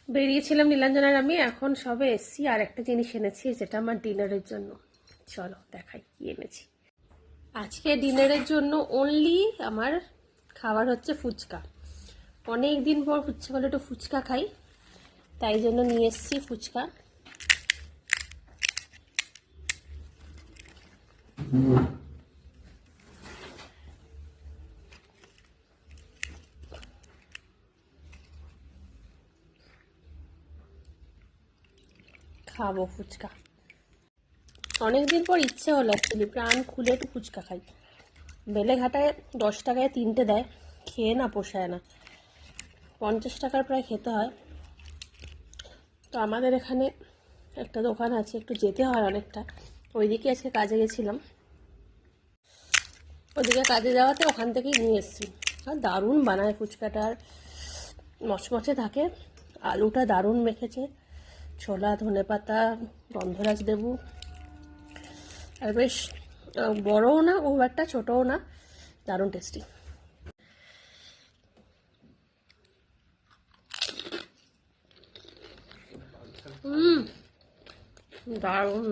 বেরিয়েছিলাম নীলাঞ্জনার আমি, এখন সবে এসছি। আর একটা জিনিস এনেছি যেটা আমার ডিনারের জন্য। চলো দেখাই কি এনেছি। আজকে ডিনারের জন্য অনলি আমার খাবার হচ্ছে ফুচকা। অনেক দিন পর ফুচকা বলে একটু ফুচকা খাই, তাই জন্য নিয়ে এসছি ফুচকা। খাবো ফুচকা, অনেকদিন পর ইচ্ছে হলো অ্যাকচুয়ালি, প্রাণ খুলে একটু ফুচকা খাই। বেলেঘাটায় 10 টাকায় 3টে দেয়, খেয়ে না পোষায় না, 50 টাকার প্রায় খেতে হয়। তো আমাদের এখানে একটা দোকান আছে, একটু যেতে হয় অনেকটা, ওইদিকে আজকে কাজে গেছিলাম। ওদিকে কাজে যাওয়াতে ওখান থেকেই নিয়ে এসেছি। আর দারুণ বানায় ফুচকাটা, আর মচমচে থাকে, আলুটা দারুণ মেখেছে, ছোলা, ধনেপাতা, গন্ধরাজ লেবু, আর বেশ বড়ও না খুব একটা, ছোটও না, দারুণ টেস্টি। দারুণ।